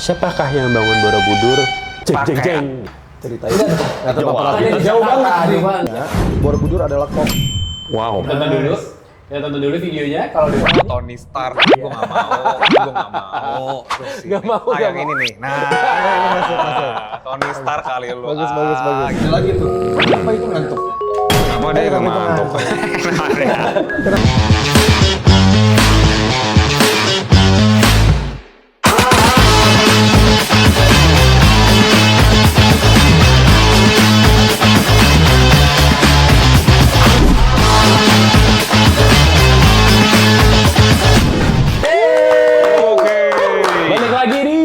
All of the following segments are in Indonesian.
Siapakah yang bangun Borobudur? Jeng jeng jeng. Ceritain nggak terpapar Jauh banget nih. Borobudur adalah kok. Wow. Tonton dulu. Ya tonton dulu videonya kalau di Tony Stark, gue nggak mau. Terus Nggak mau, nggak yang mau. ini nih. Nah, Tony Stark kali lu. Bagus. Gitu. Lagi tuh. Apa itu ngantuk? Apa dia nggak ngantuk? Balik lagi di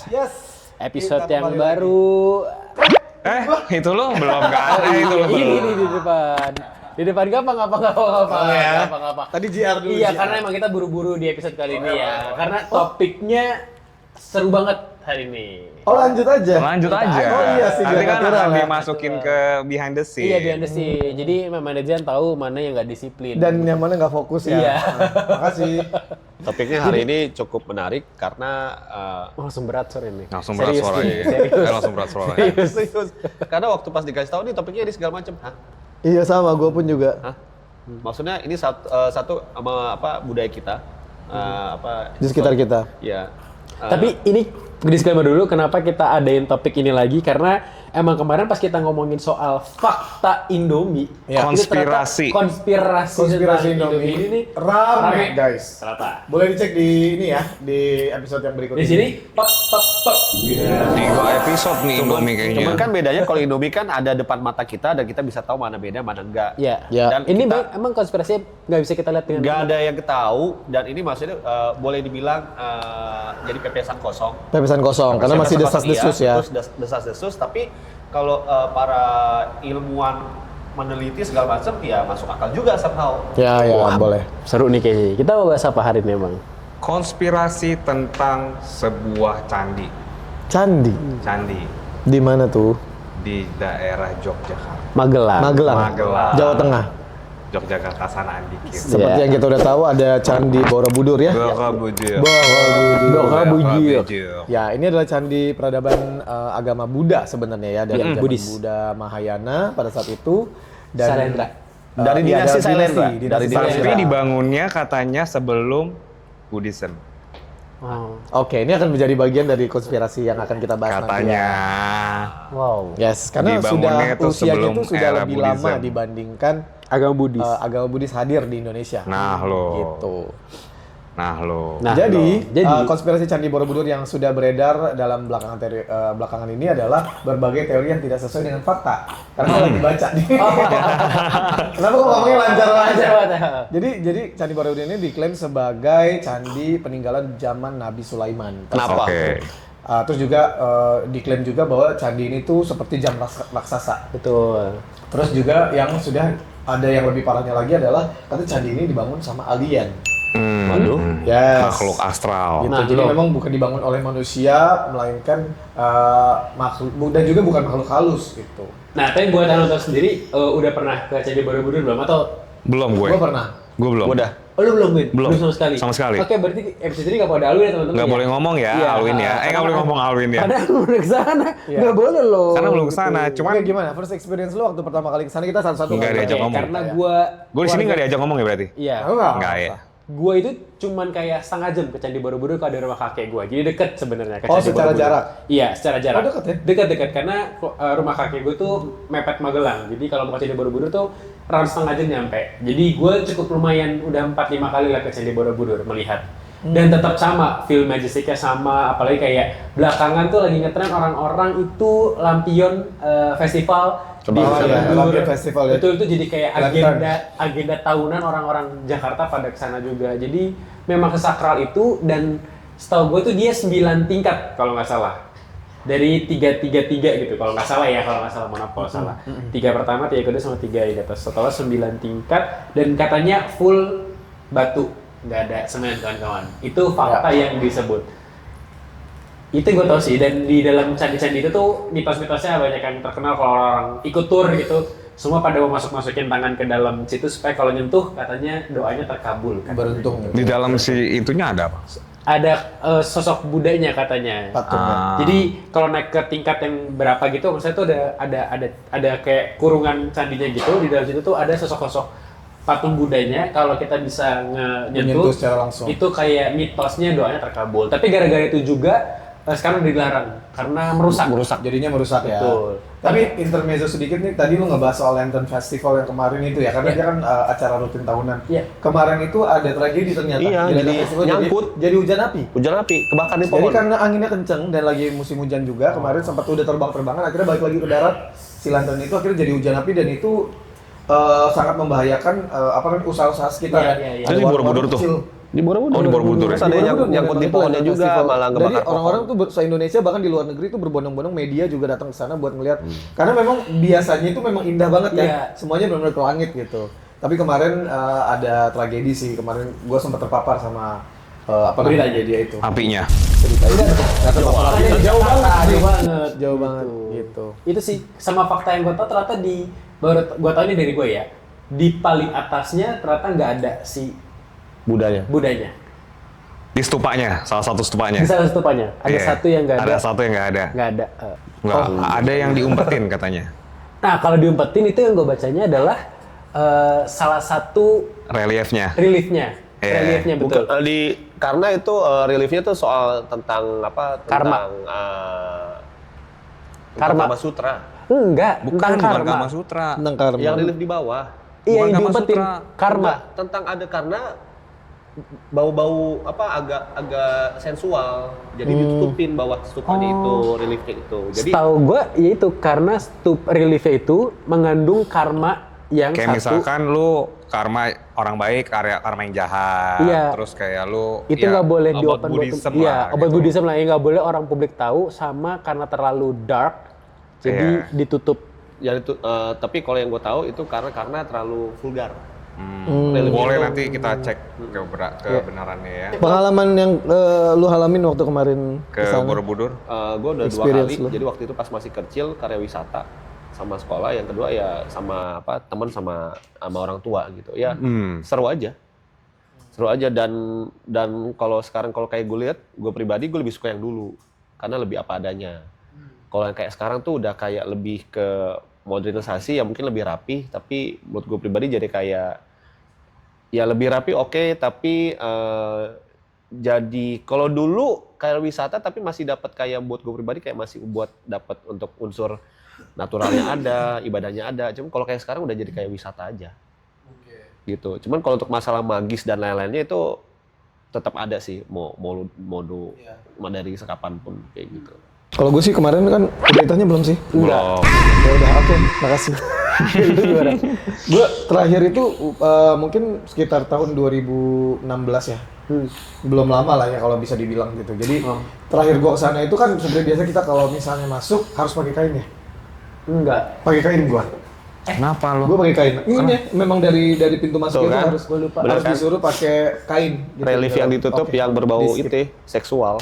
Yes. episode Kita yang kembali baru. Itu lo belum nggak ada itu lo Ini belum. di depan. Di depan ngapa? Tadi JR dulu. Iya, JR. karena emang kita buru-buru di episode kali ini ya. Karena topiknya seru banget hari ini. Oh lanjut aja. Lanjut aja. Oh iya sih. Nanti kan natural akan ya. dimasukin ke behind the scene. Iya, behind the scene. Jadi manajemen tahu mana yang nggak disiplin. Dan yang mana nggak fokus ya. Iya. Makasih. Topiknya hari ini cukup menarik karena langsung berat sore ini. Langsung berat Serius suaranya. nih, serius. Langsung berat suaranya. serius. Karena waktu pas dikasih tahu nih topiknya ini segala macam. Hah? Iya sama, gue pun juga. Hah? Maksudnya ini satu sama apa budaya kita. Di sekitar kita. Ya. Tapi ini disclaimer dulu kenapa kita adain topik ini lagi karena emang kemarin pas kita ngomongin soal fakta Indomie, Ya. itu ternyata Konspirasi. konspirasi Konspirasi tentang Indomie ini nih rame guys. ternyata. Boleh dicek di ini ya, di episode yang berikutnya. Di sini pop. 3 episode nih Indomie kayaknya. Cuman kan bedanya kalau Indomie kan ada depan mata kita dan kita bisa tahu mana beda mana enggak. Ya. Ya. Dan Ini kita- emang konspirasi nggak bisa kita lihat dengan Nggak ada yang tahu dan ini maksudnya boleh dibilang jadi pepesan kosong. Pepesan kosong, karena masih Pepesan kosong, desas-desus iya, ya. Terus desas-desus, tapi kalau para ilmuwan meneliti segala macam ya masuk akal juga somehow. Ya, boleh. seru nih kayaknya. Kita mau bahas apa hari ini emang? Konspirasi tentang sebuah candi. Candi. Candi Di mana tuh? di daerah Yogyakarta. Magelang. Magelang. Jawa Tengah. Yogyakarta sanaan dikit. Seperti Iya. yang kita udah tahu ada Candi Borobudur ya. Borobudur. Borobudur. Bujir. Ya, ini adalah candi peradaban agama Buddha sebenarnya ya, dari Iya, zaman Buddhis. Buddha Mahayana pada saat itu. Sailendra. Dari iya, dinasti dari Sailendra. dinasti Dari Sailendra. Tapi dibangunnya katanya sebelum Buddhism. Oh. Oke, ini akan menjadi bagian dari konspirasi yang akan kita bahas nanti. Katanya. Wow. Yes, karena Dibangunnya sudah itu usianya sebelum itu sudah era lebih Buddhism. lama dibandingkan Agama Buddhis. agama Buddhis hadir di Indonesia. Nah lo. Gitu. Nah, Jadi, Jadi- konspirasi Candi Borobudur yang sudah beredar dalam belakangan ini adalah berbagai teori yang tidak sesuai dengan fakta. Karena saya lagi baca nih. Kenapa kok ngomongnya lancar-lancar? Jadi Candi Borobudur ini diklaim sebagai candi peninggalan zaman Nabi Sulaiman. Kenapa? Oke. Terus juga diklaim juga bahwa candi ini tuh seperti jam raksasa. betul. Terus juga yang sudah ada yang lebih parahnya lagi adalah katanya candi ini dibangun sama alien. Waduh. Yes. Makhluk astral. Gitu. Nah, Jadi lo. memang bukan dibangun oleh manusia, melainkan makhluk dan juga bukan makhluk halus gitu. Nah, tapi buat Anonton sendiri udah pernah ke Candi Borobudur belum atau Belum gue. Gue pernah. Gue belum. Udah. oh, lu belum, Win? Belum. sama sekali. Sama sekali. Oke, berarti episode ini nggak boleh ada Alwin ya, teman-teman. Nggak ya? boleh ngomong ya, Iya. Alwin ya. Nggak boleh ngomong Alwin ya. Padahal lu udah kesana, Iya. nggak boleh loh. Karena belum kesana, cuman Oke, gimana? First experience lu waktu pertama kali kesana kita satu-satu Nggak kali. diajak Oke, ngomong. karena Ya. gue di sini nggak diajak ngomong ya berarti. Iya. Nggak ya. Gua itu cuman kayak setengah jam ke Candi Borobudur kalau dari rumah kakek gua. Jadi deket sebenarnya ke Oh, Candi secara Borobudur. jarak? Iya, secara jarak. Oh, deket ya? Dekat-dekat karena rumah kakek gua tuh mepet Magelang. Jadi kalau mau ke Candi Borobudur tuh round setengah jam nyampe. Jadi gua cukup lumayan udah 4-5 kali lah ke Candi Borobudur melihat. Dan tetap sama, feel majestic-nya sama, apalagi kayak belakangan tuh lagi ngetren orang-orang itu lampion festival di Oh, iya, Borobudur. lampion festival ya. Itu jadi kayak Lantern. agenda tahunan orang-orang Jakarta pada kesana juga. Jadi memang sesakral itu dan setahu gue tuh dia 9 tingkat kalau nggak salah. Dari 3 gitu kalau nggak salah ya, kalau nggak salah, mohon maaf kalau salah. 3 pertama, 3 kedua sama 3 yang di atas. Total 9 tingkat dan katanya full batu, nggak ada semen kawan-kawan. Itu fakta yang disebut. Itu gue tau sih, dan di dalam candi-candi itu tuh mitos-mitosnya banyak yang terkenal kalau orang ikut tour gitu. semua pada mau masukin tangan ke dalam situ supaya kalau nyentuh katanya doanya terkabul. Kan? Beruntung. Di dalam si itunya ada apa? Ada sosok Budanya katanya. Patung. Jadi kalau naik ke tingkat yang berapa gitu, maksudnya tuh ada kayak kurungan candinya gitu. Di dalam situ tuh ada sosok-sosok patung Budanya. Kalau kita bisa Menyentuh nyentuh, secara langsung. itu kayak mitosnya doanya terkabul. Tapi gara-gara itu juga sekarang dilarang karena merusak. Jadinya merusak ya. Betul. Tapi intermezzo sedikit nih, tadi lu ngebahas soal Lantern Festival yang kemarin itu ya, karena Iya. dia kan acara rutin tahunan. Iya. Kemarin itu ada tragedi ternyata. Iya, Di Lantern jadi Festival nyangkut. jadi hujan api. Hujan api, kebakaran di Jadi pohon. karena anginnya kenceng dan lagi musim hujan juga, kemarin sempat udah terbang-terbangan, akhirnya balik lagi ke darat. Si lantern itu akhirnya jadi hujan api dan itu sangat membahayakan usaha-usaha sekitar. Iya, ya. iya, iya. Ada Itu di warung-warung Borobudur tuh? kecil. Di Borobudur. Oh, di Borobudur ya? Terus ada yang Borobudur, nyangkut di itu pohonnya Lantern juga, Festival. malah Jadi ngebakar pohon. orang-orang tuh se-Indonesia bahkan di luar negeri tuh berbondong-bondong media juga datang ke sana buat ngeliat. Karena memang biasanya itu memang indah banget ya. Iya. Semuanya benar-benar ke langit gitu. Tapi kemarin ada tragedi sih. Kemarin gue sempat terpapar sama Beritanya. dia itu. Apinya. Ceritanya nggak terpapar. Makanya jauh banget. Jauh banget gitu. Itu sih sama fakta yang gue tau ternyata baru gue tau ini dari gue ya. Di paling atasnya ternyata nggak ada si Budanya. Di stupanya, salah satu stupanya. Di salah stupanya ada Iya. satu yang nggak ada. Ada satu yang nggak ada. Nggak ada. Nggak, ada yang diumpetin katanya. Nah kalau diumpetin itu yang gue bacanya adalah salah satu Reliefnya. reliefnya. Iya. Reliefnya betul. Karena itu reliefnya tuh soal tentang apa? Karma. Tentang Karma. Kama Sutra. Enggak, Bukan tentang Kama karma. Sutra. Tentang karma. Yang relief di bawah. Iya, Bukan yang Kama diumpetin Sutra. karma. Enggak, tentang ada karena bau-bau apa agak sensual. Jadi ditutupin bawah stupanya itu, reliefnya itu. Jadi Setahu gue yaitu karena reliefnya itu mengandung karma yang Kayak satu. misalkan lu karma orang baik, karma yang jahat. Iya. Terus kayak lu Itu nggak boleh about di-open Buddhism Iya, lah, obat gitu. Buddhism lah yang nggak boleh orang publik tahu sama karena terlalu dark jadi Iya. ditutup. ya itu tapi kalau yang gue tahu itu karena terlalu vulgar. Boleh itu- nanti kita cek kebenarannya ya. Pengalaman yang lu halamin waktu kemarin Ke kesana. Borobudur. Gue udah 2 Experience kali. lu. Jadi waktu itu pas masih kecil karya wisata sama sekolah, yang kedua ya sama teman sama orang tua gitu. Ya seru aja. Seru aja dan kalau sekarang kalau kayak gue lihat, gue pribadi gue lebih suka yang dulu karena lebih apa adanya. Kalau yang kayak sekarang tuh udah kayak lebih ke modernisasi, ya mungkin lebih rapi, tapi menurut gue pribadi jadi kayak ya lebih rapi oke, tapi jadi kalau dulu kayak wisata tapi masih dapat kayak buat gue pribadi kayak masih buat dapat untuk unsur naturalnya ada, ibadahnya ada. Cuma kalau kayak sekarang udah jadi kayak wisata aja. Gitu. Cuman kalau untuk masalah magis dan lain-lainnya itu tetap ada sih, mau dari sekapan pun kayak gitu. Kalau gue sih kemarin kan udah ditanya belum sih? Belum. Ya udah, oke, makasih. Itu gimana? Gue terakhir itu mungkin sekitar tahun 2016 ya. Belum lama lah ya kalau bisa dibilang gitu. Jadi terakhir gue kesana itu kan sebenarnya biasa kita kalau misalnya masuk harus pakai kain ya. Enggak. Pakai kain gue. Kenapa lo? Gue pakai kain. Ini memang dari pintu masuk Tuh itu kan? harus Bener harus kan? disuruh pakai kain. Gitu. Relief yang ditutup Oke. yang berbau Di skip. itu seksual.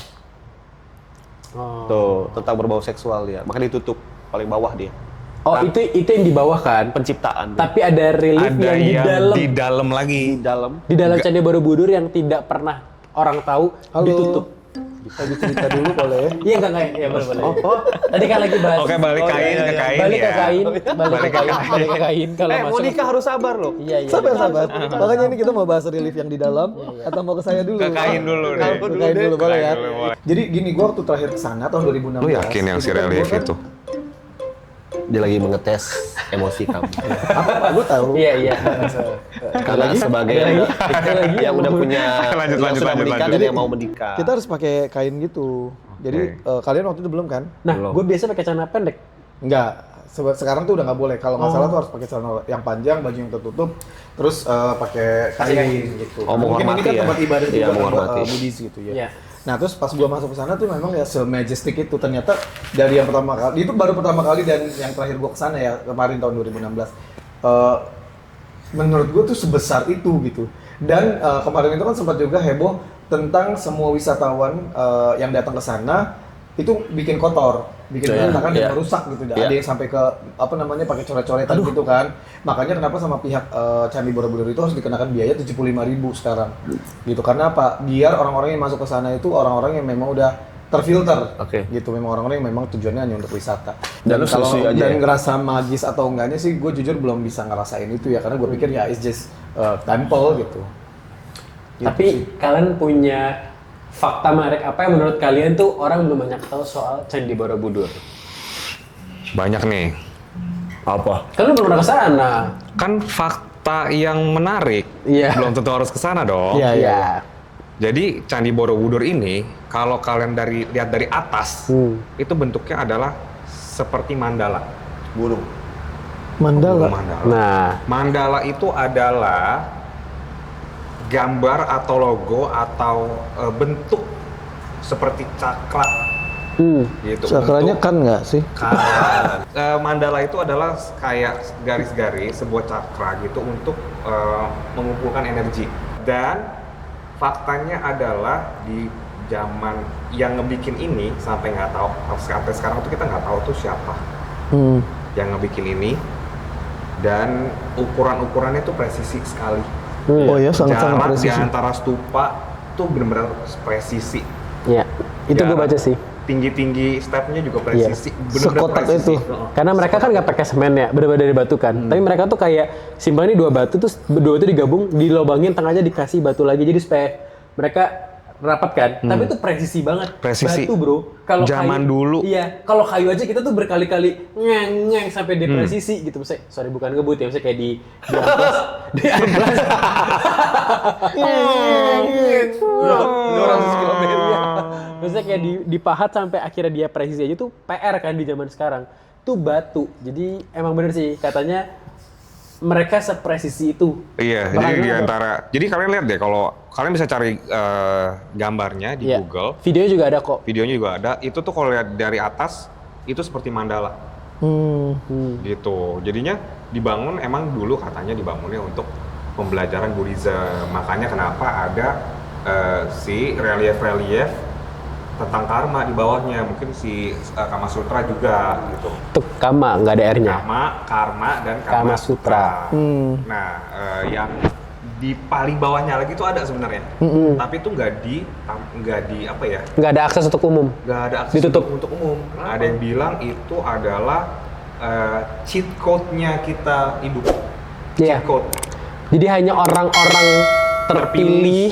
Tuh, tentang berbau seksual dia. Makanya ditutup paling bawah dia. Oh, itu yang di bawah kan. Penciptaan dia. Tapi ada relief Ada yang yang di dalam lagi. Di dalam di dalam Candi Borobudur yang tidak pernah orang tahu Halo. ditutup. Lagi cerita dulu boleh ya? Iya enggak ya boleh. Tadi kan lagi bahas. Oke, balik kain ke kain Balik ke ya. kain, balik ke kain kalau mau masuk. nikah harus sabar loh. Iya. Sabar. Makanya ini kita mau bahas relief yang di dalam atau mau ke saya dulu? Ke kain dulu deh. Ke kain dulu boleh ya. dulu, boleh. Jadi gini, gua waktu terakhir kesana tahun 2016. Lu yakin yang si kan relief gua kan- itu? Dia lagi mengetes emosi kamu. Apa? Gua tahu. Iya. Karena sebagai yang udah punya Lanjut, yang sudah lanjut. menikah dan yang mau menikah. Kita harus pakai kain gitu. Jadi kalian waktu itu belum kan? Nah, gue biasa pakai celana pendek. Enggak. Sekarang tuh udah nggak boleh. Kalau nggak salah tuh harus pakai celana yang panjang, baju yang tertutup, terus pakai kain gitu. Oh, Mungkin ini menghormati kan ya? tempat ibadah Iya, juga menghormati. Buddhis gitu ya. Iya. Nah terus pas gua masuk ke sana tuh memang ya se-majestic itu, ternyata dari yang pertama kali, itu baru pertama kali dan yang terakhir gua kesana ya kemarin tahun 2016. Menurut gua tuh sebesar itu gitu. Dan kemarin itu kan sempat juga heboh tentang semua wisatawan yang datang ke sana itu bikin kotor, bikin berantakan Iya. dan merusak gitu. Iya. Ada yang sampai ke apa namanya pakai coret-coretan gitu kan. Makanya kenapa sama pihak Candi Borobudur itu harus dikenakan biaya 75.000 sekarang. Gitu karena apa? Biar orang-orang yang masuk ke sana itu orang-orang yang memang udah terfilter. Oke. Gitu memang orang-orang yang memang tujuannya hanya untuk wisata. Dan lu kalau setuju aja dan ya? ngerasa magis atau enggaknya sih gue jujur belum bisa ngerasain itu ya karena gue pikir ya it's just temple gitu. Gitu Tapi sih. kalian punya fakta menarik apa yang menurut kalian tuh orang belum banyak tahu soal Candi Borobudur? Banyak nih. Apa? Kan lu belum pernah ke sana. Kan fakta yang menarik. Iya. Belum tentu harus ke sana dong. Iya, iya. Jadi Candi Borobudur ini kalau kalian lihat dari atas, itu bentuknya adalah seperti mandala. Gunung. Mandala. Mandala. Nah, Mandala itu adalah gambar atau logo atau bentuk seperti cakra gitu. Sakranya Untuk- kan nggak sih? mandala itu adalah kayak garis-garis sebuah cakra gitu untuk mengumpulkan energi. Dan faktanya adalah di zaman yang ngebikin ini sampai nggak tahu sampai sekarang tuh kita nggak tahu tuh siapa yang ngebikin ini, dan ukuran-ukurannya tuh presisi sekali. Oh ya, sangat-sangat Jarak di presisi. antara stupa tuh benar-benar presisi. ya itu gue Jarak baca sih. Tinggi-tinggi stepnya juga presisi. Bener-bener Sekotak presisi. itu. Heeh. Karena mereka kan nggak pakai semen ya, bener-bener dari batu kan. Tapi mereka tuh kayak simpel ini dua batu terus dua itu digabung, dilobangin tengahnya dikasih batu lagi jadi supaya mereka rapat kan. Tapi itu presisi banget. Presisi. Batu bro. Kalau Zaman kayu- dulu. Iya. Kalau kayu aja kita tuh berkali-kali ngeng sampai di presisi gitu. Misalnya, sorry bukan ngebut ya, misalnya kayak di amplas. Di amplas. 200 km ya. Maksudnya kayak dipahat sampai akhirnya dia presisi aja tuh PR kan di zaman sekarang. Tuh batu. Jadi emang bener sih katanya mereka sepresisi itu. Iya, jadi Bahkan di ada- antara, jadi kalian lihat deh kalau kalian bisa cari gambarnya di Iya. Google, Videonya juga ada kok. videonya juga ada. Itu tuh kalau lihat dari atas itu seperti mandala gitu. Jadinya dibangun emang dulu katanya dibangunnya untuk pembelajaran Buddhism. Makanya kenapa ada si relief-relief tentang karma di bawahnya. Mungkin si Kama Sutra juga gitu. Tuh Kama, nggak ada R-nya. Kama, Karma, dan Kama Kama Sutra. Sutra. Nah, yang di paling bawahnya lagi itu ada sebenarnya, tapi itu nggak di apa ya? Nggak ada akses untuk umum. Nggak ada akses Ditutup. untuk umum. Ada yang bilang itu adalah cheat code-nya kita hidup. Iya. Cheat code. Jadi hanya orang-orang terpilih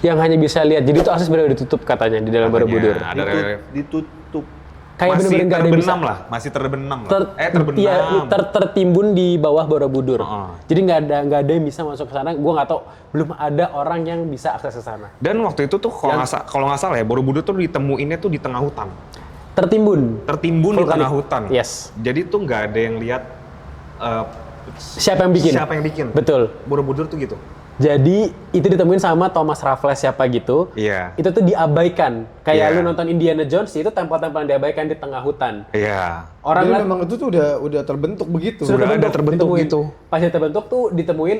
yang hanya bisa lihat. Jadi itu akses benar-benar ditutup katanya di dalam Borobudur. Ada relief. Ditutup. Kayak Masih benar-benar nggak ada yang bisa. terbenam lah, masih terbenam lah. Ter- iya, tertimbun di bawah Borobudur. Heeh. Jadi nggak ada yang bisa masuk ke sana. Gue nggak tahu, belum ada orang yang bisa akses ke sana. Dan waktu itu tuh kalau nggak salah ya, Borobudur tuh ditemuinnya tuh di tengah hutan. Tertimbun. Tertimbun di Vulkanik. tengah hutan. Yes. Jadi tuh nggak ada yang lihat Siapa yang bikin? siapa yang bikin. Betul. Borobudur tuh gitu. Jadi itu ditemuin sama Thomas Raffles siapa gitu. Iya. Itu tuh diabaikan. Kayak Iya. lu nonton Indiana Jones itu tempel-tempel yang diabaikan di tengah hutan. Iya. Orang Jadi lihat memang itu tuh udah terbentuk begitu. sudah ada terbentuk ditemuin. gitu. Pas dia terbentuk tuh ditemuin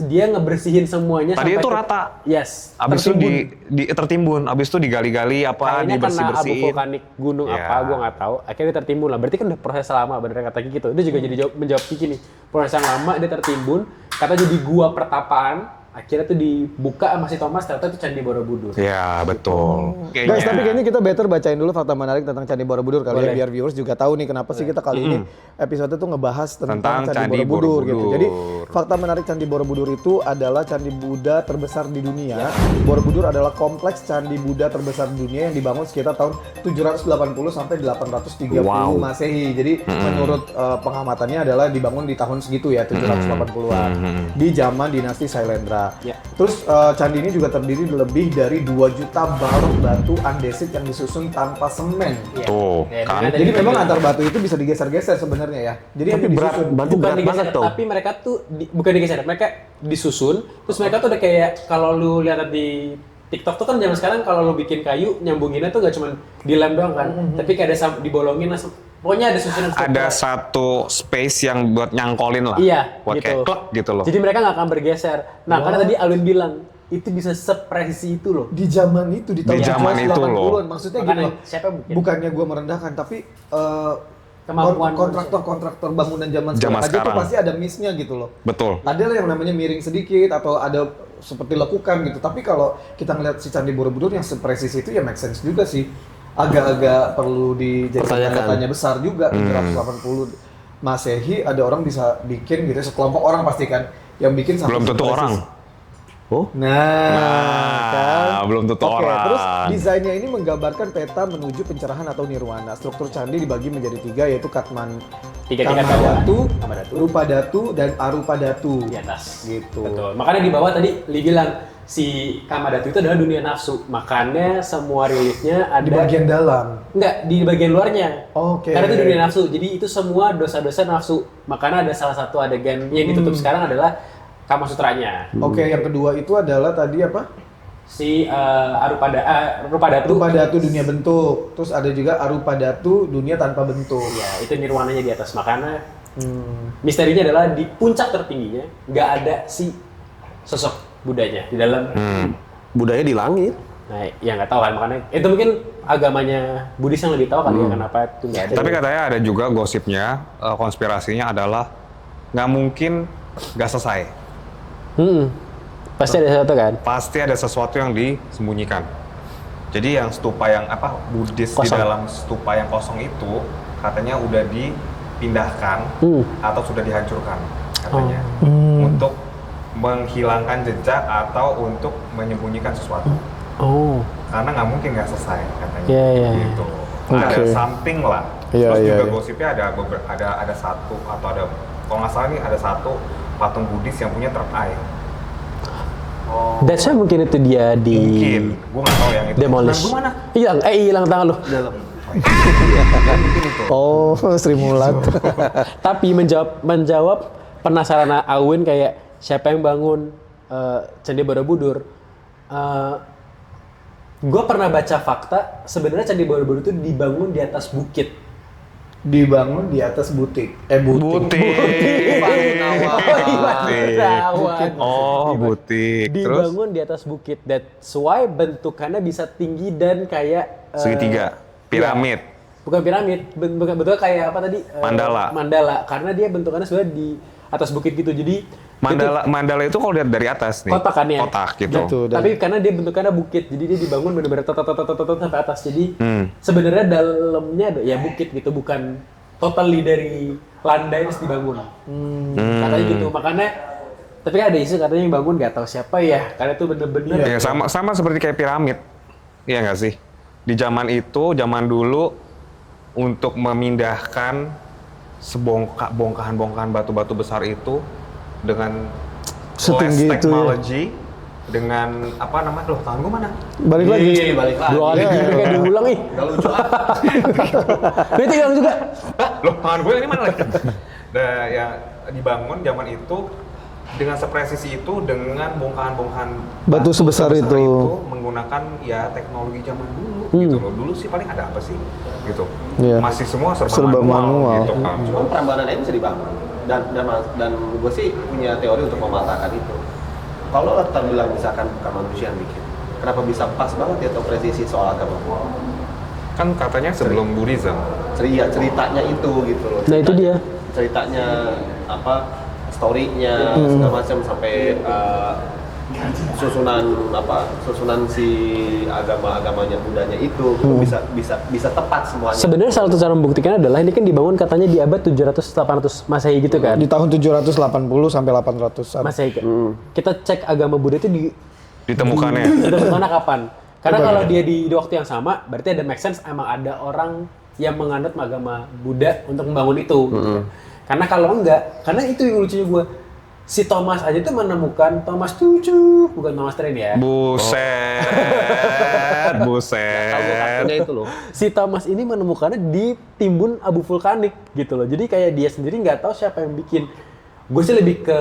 dia ngebersihin semuanya Tadi sampai itu ke- rata. Yes. Abis itu tertimbun. tertimbun, abis itu digali-gali apa, Kayaknya kena abu dibersih-bersihin. vulkanik gunung Ya. apa, gua nggak tahu. Akhirnya dia tertimbun lah. Berarti kan udah proses lama bener kata Kiki gitu. Dia juga jadi menjawab Kiki nih. Proses yang lama dia tertimbun, kata jadi gua pertapaan. Akhirnya tuh dibuka sama si Thomas, ternyata itu Candi Borobudur. Ya, betul. Guys, tapi kayaknya kita better bacain dulu fakta menarik tentang Candi Borobudur kali ya, Boleh. biar viewers juga tahu nih kenapa sih kita kali ini episode tuh ngebahas tentang Tentang Candi Candi Borobudur gitu. Borobudur. Jadi fakta menarik Candi Borobudur itu adalah candi Buddha terbesar di dunia. Borobudur adalah kompleks candi Buddha terbesar di dunia yang dibangun sekitar tahun 780 sampai 830 Wow. Masehi. Jadi menurut penghamatannya adalah dibangun di tahun segitu ya, 780-an. Di zaman dinasti Sailendra. Ya. Terus candi ini juga terdiri lebih dari 2 juta balok batu andesit yang disusun tanpa semen. Iya. Tuh, Ya, kan? dengan Jadi tadi memang kita antar batu itu bisa digeser-geser sebenarnya ya. Jadi yang disusun. bukan digeser, tapi mereka tuh bukan digeser, mereka disusun. Terus mereka tuh udah kayak kalau lu lihat di TikTok tuh kan zaman sekarang kalau lu bikin kayu nyambunginnya tuh gak cuma dilem doang kan, tapi kayak ada dibolongin langsung. Pokoknya ada susunan Ada struktural. satu space yang buat nyangkolin lah. Iya, Buat gitu. kayak klek gitu loh. Jadi mereka nggak akan bergeser. Nah, karena tadi Alwin bilang itu bisa sepresisi itu loh. Di zaman itu, di tahun Di zaman itu loh. 80-an. Maksudnya gini Makanya loh, siapa yang bikin? bukannya gue merendahkan, tapi Kemampuan kontraktor bangunan zaman Zaman sekarang aja tuh sekarang. pasti ada miss-nya gitu loh. Betul. Ada lah yang namanya miring sedikit atau ada seperti lekukan gitu. Tapi kalau kita ngeliat si Candi Borobudur yang sepresisi itu ya make sense juga sih. Agak-agak perlu dijadikan Pertanyakan. tanda tanya besar juga. 780 Masehi ada orang bisa bikin gitu, sekelompok orang pasti kan yang bikin sampai Belum tentu sepresisi. orang. Oh, Nah, belum tentu Oke, orang. terus desainnya ini menggambarkan peta menuju pencerahan atau nirwana. Struktur candi dibagi menjadi 3 yaitu Tiga tingkat bawah. Kamadatu, Kamadatu. Rupadatu, dan Arupadatu. Di atas. Gitu. Betul. Makanya di bawah tadi Li bilang si Kamadatu itu adalah dunia nafsu. Makanya semua reliefnya ada Di bagian dalam. enggak di bagian luarnya. Oke. Karena itu dunia nafsu. Jadi itu semua dosa-dosa nafsu. Makanya ada salah satu adegan yang ditutup sekarang adalah Kama Sutranya. Oke, yang kedua itu adalah tadi apa? Si Rupadatu. Rupadatu dunia bentuk. Terus ada juga Arupadatu dunia tanpa bentuk. Ya, itu nirwananya di atas. Makanya misterinya adalah di puncak tertingginya nggak ada si sosok Budanya di dalam. budaya di langit. Nah, ya nggak tahu kan, makanya itu mungkin agamanya Buddhis yang lebih tahu kali ya kenapa itu nggak ada. Tapi katanya ada juga gosipnya, konspirasinya adalah nggak mungkin nggak selesai. Pasti ada sesuatu kan? Pasti ada sesuatu yang disembunyikan. Jadi yang stupa yang Buddhis di Kosong. dalam stupa yang kosong itu katanya udah dipindahkan atau sudah dihancurkan katanya untuk menghilangkan jejak atau untuk menyembunyikan sesuatu. Oh. Karena nggak mungkin nggak selesai katanya. Iya, iya, iya. Gitu. Ada Oke. something lah. Iya, Terus iya, juga iya. gosipnya ada satu atau ada kalau nggak salah nih ada satu patung Buddhis yang punya third eye. That's why mungkin itu dia di Mungkin, gue nggak tahu yang itu. demolish. Nah, gua mana? Hilang tangan lu. Oh, Sri Mulat. Tapi menjawab penasaran Awin kayak siapa yang bangun Candi Borobudur. Gue pernah baca fakta sebenarnya Candi Borobudur itu dibangun di atas bukit. Dibangun di atas butik. Butik. Bangkawan. Oh, butik. Terus Dibangun di atas bukit. That's why bentukannya bisa tinggi dan kayak segitiga, piramid. ya, bukan piramid, bentuknya kayak apa tadi? Mandala. Mandala. Karena dia bentukannya sebenarnya di atas bukit gitu. Jadi Mandala itu kalau lihat dari atas nih. kotak kan ya? Kotak gitu. Betul. Dan- Tapi karena dia bentukannya bukit, jadi dia dibangun benar-benar tot sampai atas. Jadi Hmm. sebenarnya dalamnya ada ya bukit gitu, bukan totally dari landai terus dibangun. Katanya gitu. Makanya tapi kan ada isu katanya yang bangun nggak tahu siapa ya, karena itu bener-bener. Ya sama seperti kayak piramid. Iya nggak sih? Di zaman itu, zaman dulu untuk memindahkan bongkahan-bongkahan batu-batu besar itu dengan Setinggi less itu ya. technology, dengan apa namanya? Loh, tangan gue mana? Balik lagi. Balik lagi. Dua kali kayak diulang ih. Gak lucu ah. Itu hilang juga. Loh, tangan gue ini mana lagi? Nah, ya dibangun zaman itu dengan sepresisi itu dengan bongkahan-bongkahan Batu sebesar itu. menggunakan ya teknologi zaman dulu gitu loh. Dulu sih paling ada apa sih gitu. Iya. Masih semua serba, Serba manual. gitu kan. Cuma Prambanan ini bisa dibangun. Dan gue sih punya teori untuk mematahkan itu. Kalau lo terbilang misalkan bukan manusia yang bikin, kenapa bisa pas banget ya atau presisi soal agama? Kan katanya sebelum Buddhism. Ceritanya itu gitu loh. Nah, itu dia. Ceritanya apa? Story-nya segala macam sampai susunan si agamanya Budanya itu bisa tepat semuanya. Sebenarnya salah satu cara membuktikan adalah ini kan dibangun katanya di abad 700-800 Masehi gitu kan. Di tahun 780 sampai 800-an. Masehi kan. Kita cek agama Buddha itu Ditemukannya. ditemukannya kapan? Karena kalau dia di waktu yang sama, berarti ada make sense emang ada orang yang menganut agama Buddha untuk membangun itu. Gitu. Karena kalau enggak, karena itu yang lucunya gue, si Thomas aja tuh menemukan Thomas Tujuh, bukan Thomas Train ya. Buset. Tahu Buset. kartunya itu loh. Si Thomas ini menemukannya di timbun abu vulkanik gitu loh. Jadi kayak dia sendiri nggak tahu siapa yang bikin. Gue sih lebih ke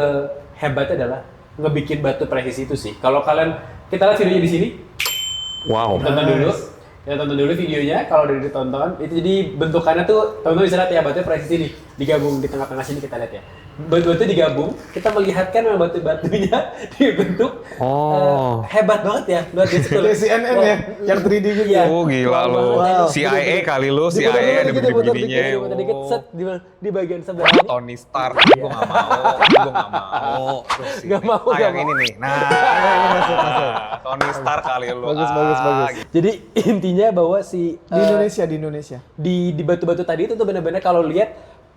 hebatnya adalah ngebikin batu presisi itu sih. Kalau kalian kita lihat videonya di sini, Wow. tonton dulu. Ya tonton dulu videonya. Kalau udah ditonton, itu jadi bentukannya tuh teman-teman bisa lihat ya batunya presisi nih digabung di tengah-tengah sini kita lihat ya. batu-batu digabung, kita melihatkan memang batu-batunya dibentuk hebat banget ya, luar biasa. Kayak CNN ya, yang 3D gitu. Iya. Oh gila Wow, lu. wow. CIA kali lu, Diputar CIA ada dikit, begini-begininya. Diputar dikit, set di bagian sebelah ini. Tony Stark, gue gak mau. Gak mau, Ah, gak yang mau. ini nih. Nah, Tony Stark kali lu. Bagus, bagus, bagus. Jadi intinya bahwa si Di Indonesia. di batu-batu tadi itu tuh benar-benar kalau lihat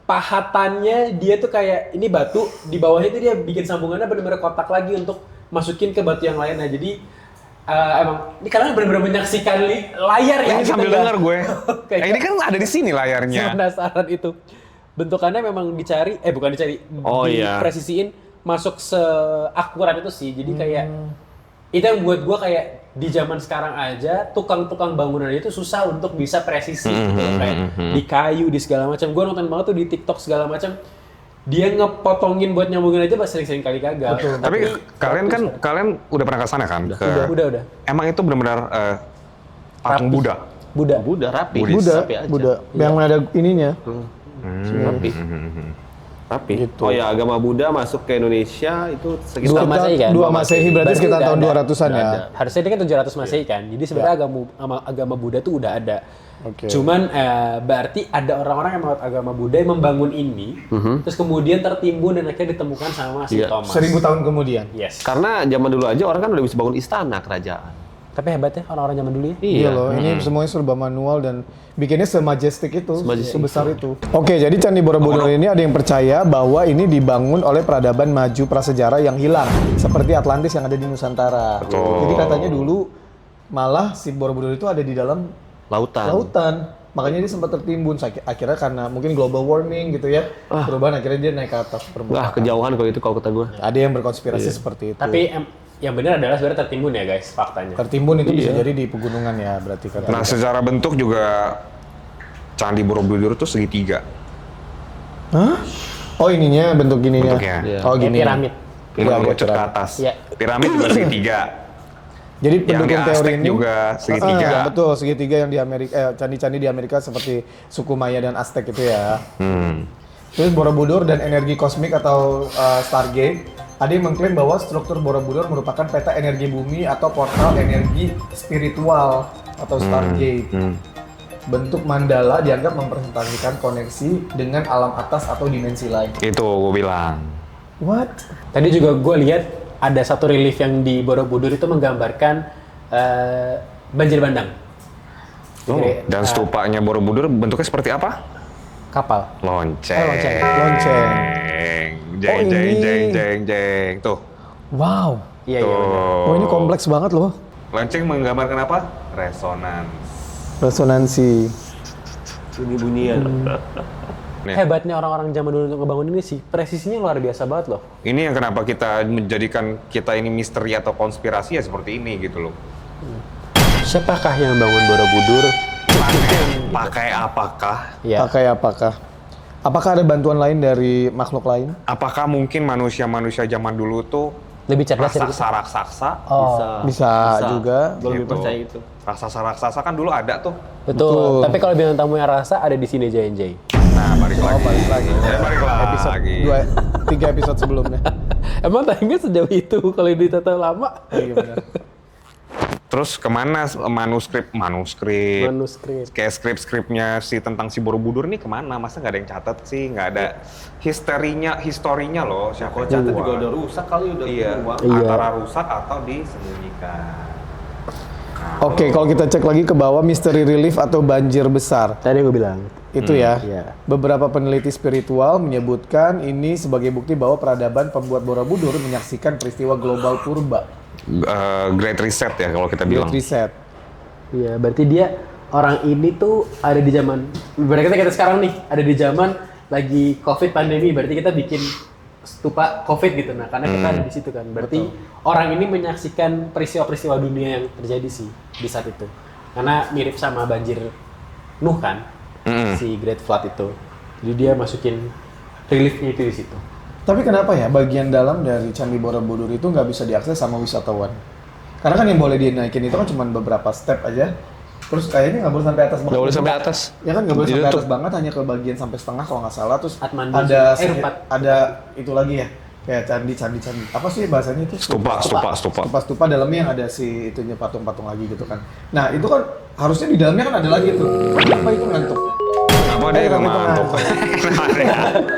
pahatannya dia tuh kayak ini batu, di bawahnya itu dia bikin sambungannya benar-benar kotak lagi untuk masukin ke batu yang lain. Nah jadi emang ini kalian benar-benar menyaksikan layar ya. Ini sambil dengar gue. Kayak- Ini kan ada di sini Saya layarnya. penasaran itu. Bentukannya memang bukan dicari, dipresisiin masuk seakurat itu sih. Jadi kayak itu yang buat gua kayak di zaman sekarang aja tukang-tukang bangunan itu susah untuk bisa presisi gitu. Kayak di kayu, di segala macam. Gua nonton banget tuh di TikTok segala macam. Dia ngepotongin buat nyambungin aja sering-sering kali gagal. Betul. Tapi kalian udah pernah ke sana kan? Udah. Emang itu benar-benar patung Buddha. Buddha rapi. Buddha, Rapi aja. Buddha. Yang ada ininya. Rapi. Rapi. Oh ya, agama Buddha masuk ke Indonesia itu sekitar Dua Masehi kan? 2 Masehi berarti sekitar udah tahun ada. 200-an ya. Harusnya dia kan 700 Masehi kan. Jadi sebenarnya agama Buddha tuh udah ada. Oke. Cuman berarti ada orang-orang yang menurut agama Buddha yang membangun ini, terus kemudian tertimbun dan akhirnya ditemukan sama si Iya. Thomas. 1000 tahun kemudian. Yes. karena zaman dulu aja orang kan udah bisa bangun istana kerajaan. Tapi hebat ya orang-orang zaman dulu ya. Iya loh, ini semuanya serba manual dan bikinnya semajestik itu, sebesar itu. Oke, jadi Candi Borobudur ini ada yang percaya bahwa ini dibangun oleh peradaban maju prasejarah yang hilang, seperti Atlantis yang ada di Nusantara. Jadi katanya dulu malah si Borobudur itu ada di dalam lautan. Makanya dia sempat tertimbun. Akhirnya karena mungkin global warming gitu ya, perubahan akhirnya dia naik ke atas Wah, permukaan. kejauhan kalau itu kalau kata gue. Ada yang berkonspirasi seperti itu. Tapi yang benar adalah sebenarnya tertimbun ya guys, faktanya. Tertimbun itu bisa jadi di pegunungan ya berarti kan. Nah, secara bentuk juga Candi Borobudur itu segitiga. Hah? Oh ininya bentuk gininya. Bentuknya. Iya. Oh Kayak gini. piramid. Ini Iya, mengerucut ke piramid. atas. Iya. Piramid juga segitiga. Jadi Yang di pendukung teori Aztec ini juga segitiga. betul, segitiga yang di Amerika, candi-candi di Amerika seperti suku Maya dan Aztec itu ya. Terus Borobudur dan energi kosmik atau Stargate, ada yang mengklaim bahwa struktur Borobudur merupakan peta energi bumi atau portal energi spiritual atau Stargate. Bentuk mandala dianggap mempresentasikan koneksi dengan alam atas atau dimensi lain. Itu gue bilang. What? Tadi juga gue lihat ada satu relief yang di Borobudur itu menggambarkan banjir bandang. Jadi, Dan stupanya Borobudur bentuknya seperti apa? kapal. Lonceng. Lonceng. Jeng, Oh, jeng, ini. jeng, jeng, jeng. Tuh. Wow. Iya, Tuh. benar. Oh ini kompleks banget loh. Lonceng menggambarkan apa? Resonans. Resonansi. Bunyi-bunyian. Nih. Hebatnya orang-orang zaman dulu untuk ngebangun ini sih, presisinya luar biasa banget loh. Ini yang kenapa kita menjadikan kita ini misteri atau konspirasi ya seperti ini gitu loh. Siapakah yang bangun Borobudur? Pakai apakah? Ya. Pakai apakah? Apakah ada bantuan lain dari makhluk lain? Apakah mungkin manusia-manusia zaman dulu tuh Lebih cerdas dari kita. raksasa-raksasa? Oh, Bisa juga. Gue lebih Gitu. percaya itu. Raksasa-raksasa kan dulu ada tuh. betul. Tapi kalau bilang tamu yang rasa ada di sini J&J. Nah, balik lagi. Ya, balik Episode lagi. 3 episode sebelumnya. Emang timingnya sejauh itu kalau ditata lama? Iya benar. Terus kemana manuskrip? Manuskrip. Kayak skrip-skripnya tentang si Borobudur nih kemana? Masa nggak ada yang catat sih? Nggak ada historinya loh. Siapa Kalau yang catat buat? juga udah rusak kali udah Iya, kebuang. Iya. antara rusak atau disembunyikan. Oke, kalau kita cek lagi ke bawah misteri relief atau banjir besar. Tadi gue bilang. Itu ya. Iya. Beberapa peneliti spiritual menyebutkan ini sebagai bukti bahwa peradaban pembuat Borobudur menyaksikan peristiwa global purba. Great Reset ya kalau kita bilang. Great Reset. Iya, berarti dia orang ini tuh ada di zaman. Berarti kita sekarang nih ada di zaman lagi COVID pandemi. Berarti kita bikin stupa COVID gitu. Nah, karena kita ada di situ kan. Berarti orang ini menyaksikan peristiwa-peristiwa dunia yang terjadi sih di saat itu. Karena mirip sama banjir Nuh kan, si Great Flood itu. Jadi dia masukin reliefnya itu di situ. Tapi kenapa ya bagian dalam dari Candi Borobudur itu nggak bisa diakses sama wisatawan? Karena kan yang boleh dinaikin itu kan cuma beberapa step aja. Terus kayaknya nggak boleh sampai atas banget. Nggak boleh sampai atas. Ya kan nggak boleh sampai Ditutup. atas banget, hanya ke bagian sampai setengah kalau nggak salah. Terus Atman ada Rupat. ada itu lagi ya, kayak candi. Apa sih bahasanya itu? Stupa dalamnya yang ada si itunya patung-patung lagi gitu kan. Nah itu kan harusnya di dalamnya kan ada lagi tuh. Kenapa itu ngantuk? Kenapa dia Kenapa itu ngantuk?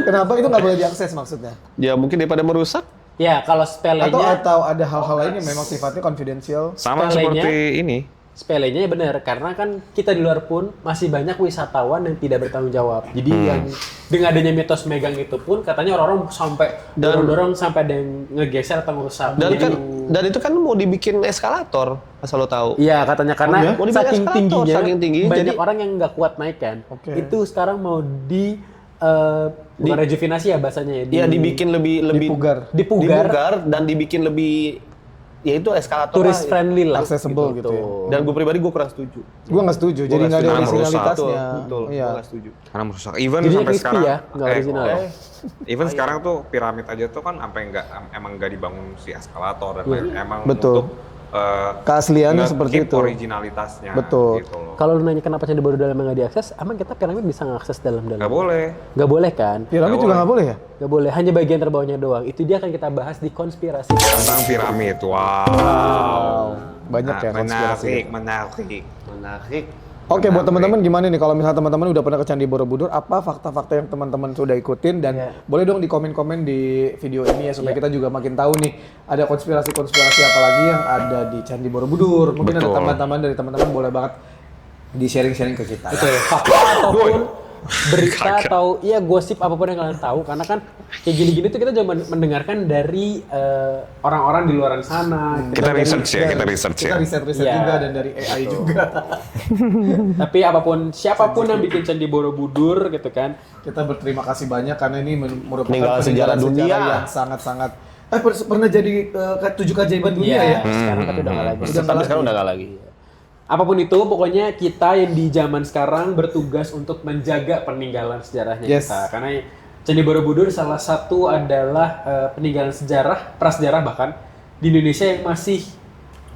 Kenapa itu nggak boleh diakses maksudnya? Ya mungkin daripada merusak. Ya, kalau spellenya Atau ada hal-hal lain yang memang sifatnya confidential? Sama Sepelenya. seperti ini. sepelenya ya benar, karena kan kita di luar pun masih banyak wisatawan yang tidak bertanggung jawab. Jadi yang dengan adanya mitos megang itu pun katanya orang-orang sampai dorong-dorong sampai ada yang ngegeser atau ngerusak. Dan itu kan mau dibikin eskalator, asal lo tahu. Iya katanya karena Mau dibikin saking eskalator, tingginya, saking tinggi, banyak jadi orang yang nggak kuat naik kan. Oke. Itu sekarang mau bukan rejuvenasi ya bahasanya ya. ya dibikin lebih Dipugar. dan dibikin lebih ya itu eskalator Tourist lah. friendly lah. Accessible gitu ya. Dan gue pribadi gue kurang setuju. Gue nggak setuju, jadi nggak ada setuju. originalitasnya. Betul, Iya. gue nggak setuju. Karena merusak. Even Jadinya sampai crispy sekarang ya, nggak original ya. Even sekarang tuh piramid aja tuh kan sampai emang nggak dibangun si eskalator dan emang Betul. untuk Keasliannya nggak seperti keep itu. originalitasnya. Betul. Gitu loh. Kalau lu nanya kenapa Candi Borobudur dalam nggak diakses, emang kita piramid bisa ngakses dalam-dalam? Nggak boleh. Nggak boleh kan? Piramid Nggak juga nggak boleh ya? Nggak boleh, hanya bagian terbawahnya doang. Itu dia akan kita bahas di konspirasi. Tentang piramid. Wow. Banyak ya konspirasi. Menarik. Oke, buat teman-teman gimana nih kalau misalnya teman-teman udah pernah ke Candi Borobudur, apa fakta-fakta yang teman-teman sudah ikutin dan boleh dong di komen-komen di video ini ya supaya kita juga makin tahu nih ada konspirasi-konspirasi apa lagi yang ada di Candi Borobudur. Mungkin ada Betul. tambahan-tambahan dari teman-teman, boleh banget di sharing-sharing ke kita. Betul. Fakta ataupun berita atau ya gosip apapun yang kalian tahu, karena kan kayak gini-gini tuh kita cuma mendengarkan dari orang-orang di luar sana. Kita research ya, kita research ya. Kita riset-riset Iya. juga dan dari AI juga. Tapi siapapun yang bikin Candi Borobudur gitu kan, Kita berterima kasih banyak karena ini merupakan Peninggalan sejarah dunia. yang sangat-sangat pernah jadi 7 keajaiban dunia ya. sekarang tapi udah nggak lagi. Tapi sekarang udah nggak lagi. Apapun itu, pokoknya kita yang di zaman sekarang bertugas untuk menjaga peninggalan sejarahnya Yes. kita. Karena Candi Borobudur salah satu adalah peninggalan sejarah, prasejarah bahkan di Indonesia yang masih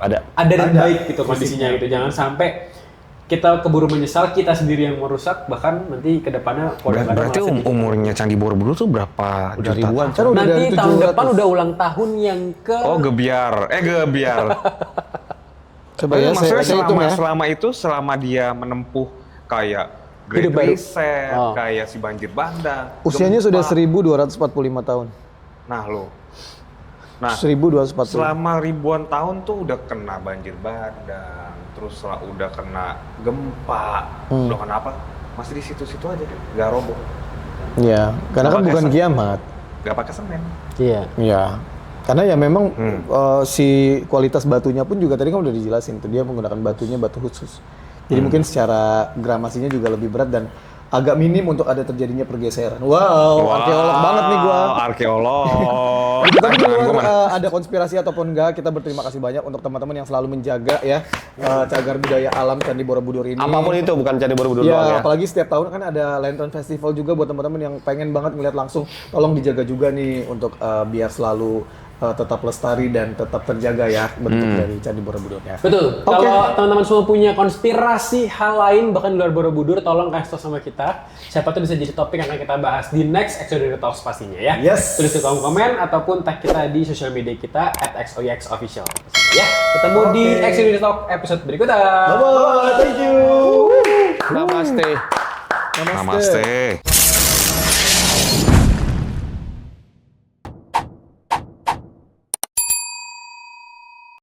Ada. dan Ada. baik gitu kondisinya gitu. Jangan sampai kita keburu menyesal, kita sendiri yang merusak, bahkan nanti ke depannya Berarti umurnya Candi Borobudur tuh berapa Udah juta? ribuan. Kan udah nanti dari tahun 700. depan udah ulang tahun yang ke Oh gebiar. Coba ya, Maksudnya saya hitung ya. selama dia menempuh kayak Great Hidup baru. Reset, Oh. kayak si banjir bandang. Usianya gempa. sudah 1245 tahun. Nah lo. Nah, 1245. selama ribuan tahun tuh udah kena banjir bandang, terus udah kena gempa, udah kena apa? Masih di situ-situ aja, nggak roboh, Iya, karena kan Nggak bukan pakai kiamat. nggak pakai semen. iya. Iya. Karena ya memang si kualitas batunya pun juga tadi kan udah dijelasin tuh, dia menggunakan batunya batu khusus. Jadi mungkin secara gramasinya juga lebih berat dan agak minim untuk ada terjadinya pergeseran. Wow, arkeolog banget nih gua. Arkeolog. Tapi di Tangan gua luar mana? ada konspirasi ataupun enggak, kita berterima kasih banyak untuk teman-teman yang selalu menjaga ya cagar budaya alam Candi Borobudur ini. Apapun itu bukan Candi Borobudur doang Ya, ya. apalagi setiap tahun kan ada Lantern Festival juga buat teman-teman yang pengen banget ngeliat langsung. Tolong dijaga juga nih untuk biar selalu tetap lestari dan tetap terjaga ya bentuk dari Candi Borobudurnya. Betul. Oke. Kalau teman-teman semua punya konspirasi hal lain bahkan di luar Borobudur, tolong kasih tau sama kita. Siapa tuh bisa jadi topik yang akan kita bahas di next Exodus Talks pastinya ya. Yes. Tulis di kolom komen ataupun tag kita di sosial media kita @xoyxofficial. Ya, ketemu di Exodus Talk episode berikutnya. Bye-bye, thank you. Namaste. Namaste.